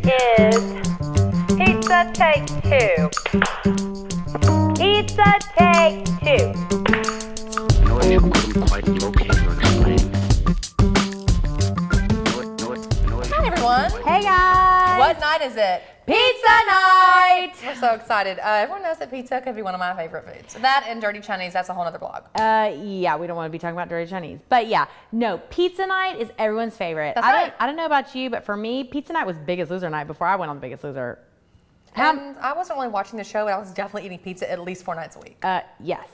is Pizza Take Two. Pizza Take Two. No, I couldn't quite locate or explain. Hi everyone. Hey guys! What night is it? Pizza night! We're so excited. Everyone knows that pizza could be one of my favorite foods. That and dirty Chinese, that's a whole other blog. Yeah, we don't want to be talking about dirty Chinese. But yeah, no, pizza night is everyone's favorite. That's right. I don't know about you, but for me, pizza night was Biggest Loser night before I went on the Biggest Loser. And I wasn't really watching the show, but I was definitely eating pizza at least 4 nights a week. Yes.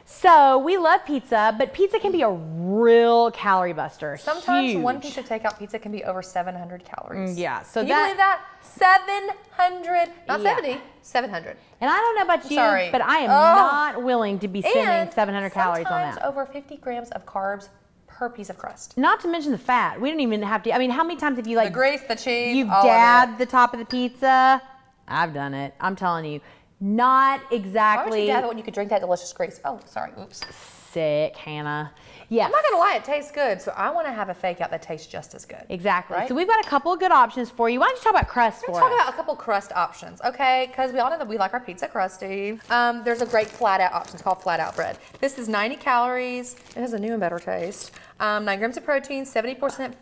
So we love pizza, but pizza can be a real calorie buster. Sometimes Huge. one piece of takeout pizza can be over 700 calories. Yeah, so Can you believe that? 700, not Yeah. 70, 700. And I don't know about you, Sorry. but I am not willing to be spending And 700 calories on sometimes that. over 50 grams of carbs per piece of crust. Not to mention the fat. We don't even have to. I mean, how many times have you The grease, the cheese, you've all of dabbed it. the top of the pizza? I've done it. I'm telling you. Not Why would exactly you dab it when you could drink that delicious grease? Oh, sorry, oops. sick, Hannah. Yes. I'm not gonna lie, it tastes good, so I wanna have a fake out that tastes just as good. Exactly. Right? So we've got a couple of good options for you. Why don't you talk about crust We're for talking us? about a couple crust options, okay? Because we all know that we like our pizza crusty. There's a great flat out option called flat out bread. This is 90 calories. It has a new and better taste. 9 grams of protein, 74%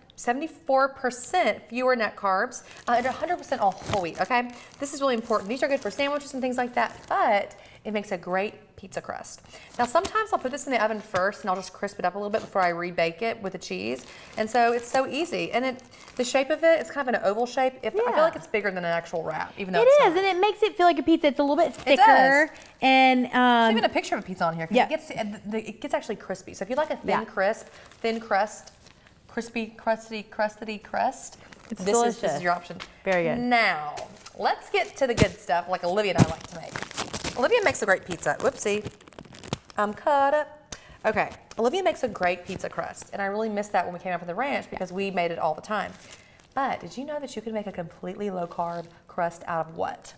fewer net carbs, and 100% all whole wheat, okay? This is really important. These are good for sandwiches and things like that, but it makes a great pizza crust. Now sometimes I'll put this in the oven first and I'll just crisp it up a little bit before I rebake it with the cheese. And so it's so easy. And the shape of it, it's kind of an oval shape. I feel like it's bigger than an actual wrap, even though It it's is, not. and it makes it feel like a pizza. It's a little bit thicker. does. And There's even a picture of a pizza on here. 'Cause Yeah. it gets actually crispy. So if you like a thin crust, crispy, crusty crust, It's this is delicious. your option. Very good. Now, let's get to the good stuff like Olivia and I like to make. Olivia makes a great pizza. Whoopsie. I'm caught up. Okay, Olivia makes a great pizza crust, and I really missed that when we came up from the ranch because we made it all the time. But did you know that you can make a completely low-carb crust out of what?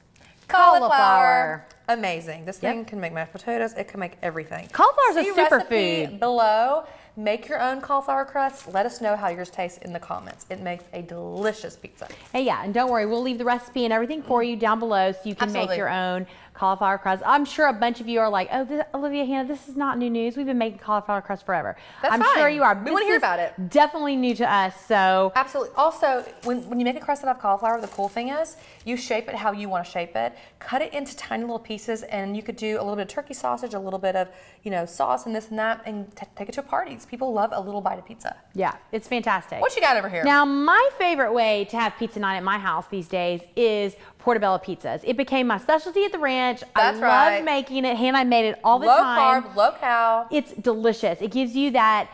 Cauliflower. Amazing. This thing can make mashed potatoes. It can make everything. Cauliflower's a See superfood. recipe below. Make your own cauliflower crust. Let us know how yours tastes in the comments. It makes a delicious pizza. Hey, yeah, and don't worry, we'll leave the recipe and everything for you down below so you can Absolutely. make your own cauliflower crust. I'm sure a bunch of you are like, oh, Olivia, Hannah, this is not new news. We've been making cauliflower crust forever. That's I'm fine. sure you are. We wanna hear about it. Definitely new to us, so. Absolutely. Also, when you make a crust out of cauliflower, the cool thing is you shape it how you want to shape it. Cut it into tiny little pieces, and you could do a little bit of turkey sausage, a little bit of sauce and this and that, and take it to parties. People love a little bite of pizza. Yeah, it's fantastic. What you got over here? Now, my favorite way to have pizza night at my house these days is portobello pizzas. It became my specialty at the ranch. That's I right. love making it. Hannah, I made it all the Low time. carb, low cal. It's delicious. It gives you that,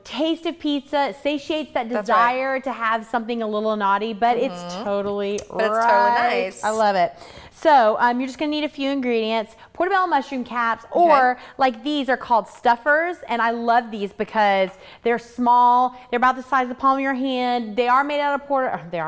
taste of pizza. It satiates that That's desire to have something a little naughty, but it's totally But it's totally nice. I love it. So you're just gonna need a few ingredients: portobello mushroom caps, or like these are called stuffers, and I love these because they're small. They're about the size of the palm of your hand. They are made out of They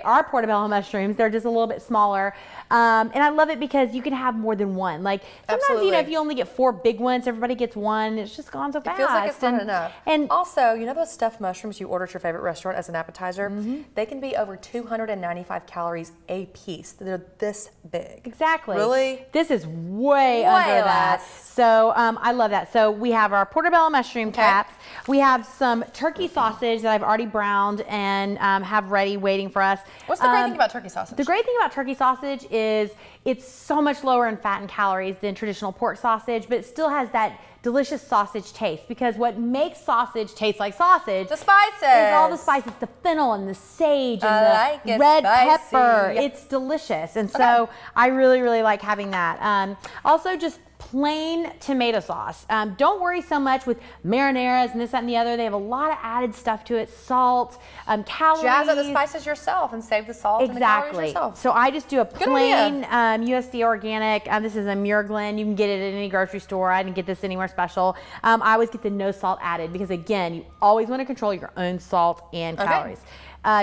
are portobello mushrooms. They're just a little bit smaller, and I love it because you can have more than one. Like sometimes, Absolutely. if you only get 4 big ones, everybody gets one. It's just gone so fast. It feels like it's not enough. And also, those stuffed mushrooms you order at your favorite restaurant as an appetizer? They can be over 295 calories a piece. They're this big. exactly. Really? This is way under that. less. So I love that. So we have our portobello mushroom caps. We have some turkey sausage that I've already browned and have ready waiting for us. What's the great thing about turkey sausage? The great thing about turkey sausage is it's so much lower in fat and calories than traditional pork sausage, but it still has that delicious sausage taste, because what makes sausage taste like sausage The spices. is all the spices, the fennel and the sage and I like the it red spicy. pepper. Yep. It's delicious, and so I really, really like having that. Also, just plain tomato sauce. Don't worry so much with marinaras and this, that, and the other. They have a lot of added stuff to it. Salt, calories. Jazz up the spices yourself and save the salt and the calories Exactly. yourself. So I just do a Good plain USD organic. This is a Murglen. You can get it at any grocery store. I didn't get this anywhere special. I always get the no salt added because, again, you always want to control your own salt and calories.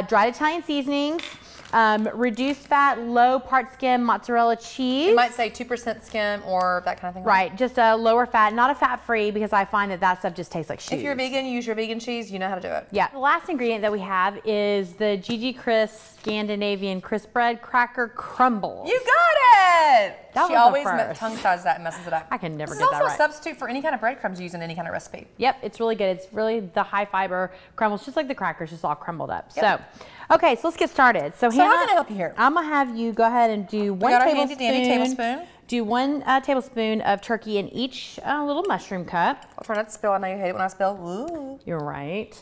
Dried Italian seasonings. reduced fat, low part skim mozzarella cheese. It might say 2% skim or that kind of thing. Right, just a lower fat, not a fat-free, because I find that stuff just tastes like shoes. If you're vegan, use your vegan cheese. You know how to do it. Yeah. The last ingredient that we have is the GG Crisp Scandinavian Crisp Bread Cracker Crumbles. You got it! That She was the always first. tongue ties that and messes it up. I can never This get is that also right. a substitute for any kind of breadcrumbs used in any kind of recipe. Yep, it's really good. It's really the high fiber crumbles, just like the crackers, just all crumbled up. Yep. So, okay, so let's get started. So how Hannah, can I help you here? I'm gonna have you go ahead and do one got our tablespoon. handy dandy tablespoon. Do 1 tablespoon of turkey in each little mushroom cup. I'll try not to spill. I know you hate it when I spill. Ooh. You're right.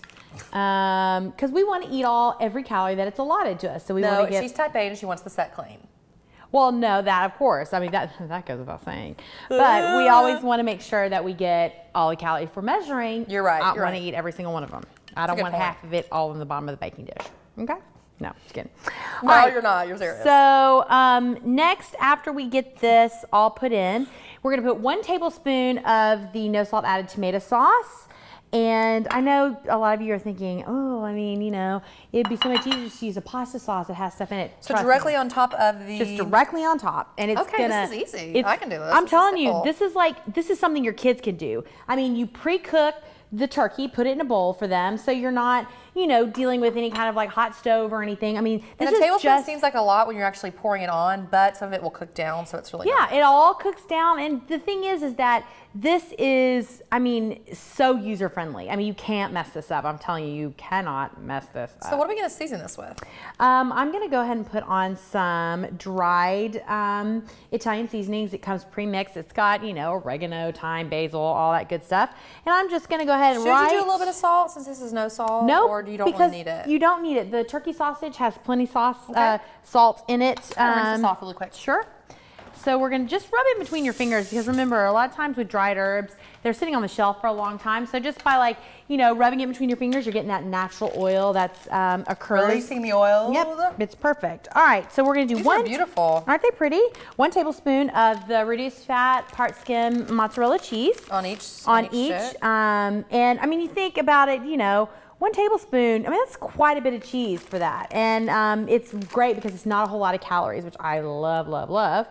Because we want to eat every calorie that it's allotted to us. So we want No, to get. she's type A and she wants the set clean. Well, no, that of course. I mean that goes without saying. But we always want to make sure that we get all the calories we're measuring. You're right. I You're want right. to eat every single one of them. I don't good want point. half of it all in the bottom of the baking dish. Okay? No, just kidding. No, All right. you're not. You're serious. So next, after we get this all put in, we're gonna put 1 tablespoon of the no salt added tomato sauce. And I know a lot of you are thinking, oh, I mean, you know, it'd be so much easier to use a pasta sauce that has stuff in it. So Trust directly me. on top of the... Just directly on top, and it's Okay, gonna. this is easy. I can do this. I'm This is telling you, simple. this is something your kids can do. I mean, you pre-cook the turkey, put it in a bowl for them, so you're not, you know, dealing with any kind of like hot stove or anything. I mean, And this a is tablespoon just. seems like a lot when you're actually pouring it on, but some of it will cook down, so it's really Yeah, it all cooks down, and the thing is that this is, I mean, so user friendly. I mean, you can't mess this up. I'm telling you, you cannot mess this up. So what are we going to season this with? I'm gonna go ahead and put on some dried Italian seasonings. It comes pre-mixed. It's got, you know, oregano, thyme, basil, all that good stuff. And I'm just gonna go ahead and Should you do a little bit of salt since this is no salt? No, Or you don't because really need it? you don't need it. The turkey sausage has plenty Okay. salt in it. Rinse this off really quick. Sure. So we're gonna just rub it between your fingers, because remember, a lot of times with dried herbs, they're sitting on the shelf for a long time. So just by, like, you know, rubbing it between your fingers, you're getting that natural oil that's occurs. Releasing the oil. Yep, it's perfect. All right, so we're gonna do These one. are beautiful. Aren't they pretty? 1 tablespoon of the reduced fat, part skim mozzarella cheese On each. stick. And I mean, you think about it, you know, 1 tablespoon, I mean, that's quite a bit of cheese for that. And it's great because it's not a whole lot of calories, which I love, love, love.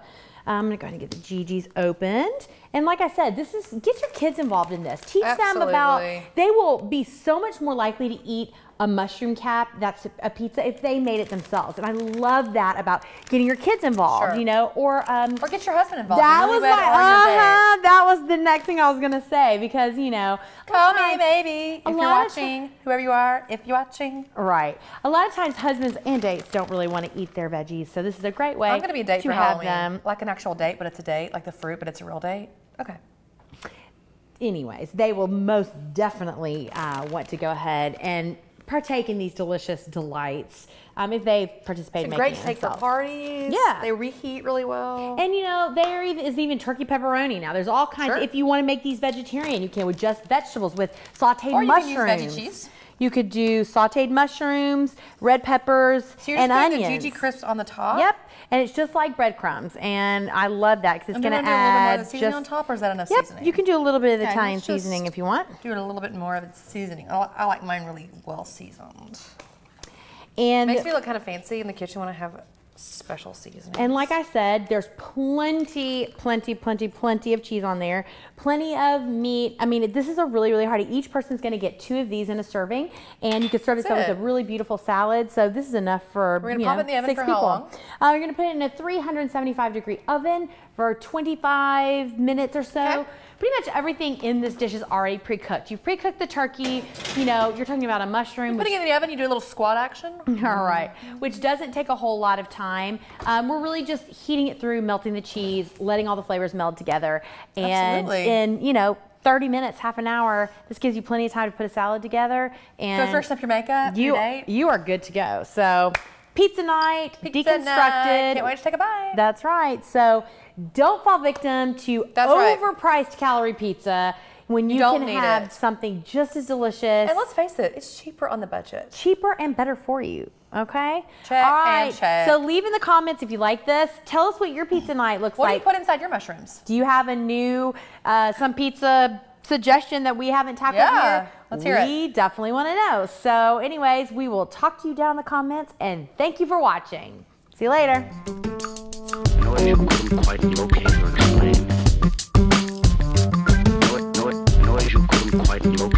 I'm gonna go ahead and get the GGs opened. And like I said, get your kids involved in this. Teach them about, Absolutely. they will be so much more likely to eat a mushroom cap that's a pizza if they made it themselves. And I love that about getting your kids involved, Sure. you know, or get your husband involved. that Your was newlywed my, or your babe. that was the next thing I was gonna say, because, you know, Call me sometimes- baby if you're lot of watching. Whoever you are, if you're watching. Right. A lot of times husbands and dates don't really want to eat their veggies, so this is a great way I'm going to be a date to for have Halloween. them. Like an actual date, but it's a date. Like the fruit, but it's a real date. Okay. Anyways, they will most definitely want to go ahead and partake in these delicious delights if they've participated in It's making great it to take for themselves. parties. Yeah. They reheat really well. And you know, there is even turkey pepperoni now. There's all kinds. Sure. If you want to make these vegetarian, you can with just vegetables, with sauteed Or you can mushrooms. use veggie cheese. You could do sauteed mushrooms, red peppers, So you're and just putting onions. the GG crisps on the top? Yep, and it's just like breadcrumbs, and I love that because it's And going then to do a little bit more add of the seasoning just. on top, or is that enough Yep, seasoning? you can do a little bit of the Okay, Italian let's just seasoning if you want. do it a little bit more of its seasoning. I like mine really well seasoned. And Makes me look kind of fancy in the kitchen when I have special seasoning. And like I said, there's plenty of cheese on there. Plenty of meat. I mean, this is a really, really hearty. Each person's gonna get 2 of these in a serving, and you can serve this up with a really beautiful salad. So this is enough for, We're gonna pop it in the oven 6 for how people. long? You're gonna put it in a 375-degree oven for 25 minutes or so. Okay. Pretty much everything in this dish is already pre-cooked. You've pre-cooked the turkey. You know, you're talking about a mushroom. Putting it in the oven, you do a little squat action. All right, which doesn't take a whole lot of time. We're really just heating it through, melting the cheese, letting all the flavors meld together. And Absolutely. in, you know, 30 minutes, half an hour, this gives you plenty of time to put a salad together. And Go freshen up your makeup, your date. you are good to go. So pizza night, Pizza deconstructed. night. Can't wait to take a bite. That's right. So don't fall victim to That's right. overpriced calorie pizza when you don't can need have it. something just as delicious. And let's face it, it's cheaper on the budget. Cheaper and better for you. Okay? Check All and right. check. So leave in the comments if you like this. Tell us what your pizza night looks What do you like. put inside your mushrooms? Do you have a new some pizza suggestion that we haven't tackled Yeah. here? Let's hear it. We definitely want to know. So anyways, we will talk to you down in the comments, and thank you for watching. See you later. No, you couldn't quite locate or explain. No, you couldn't quite locate.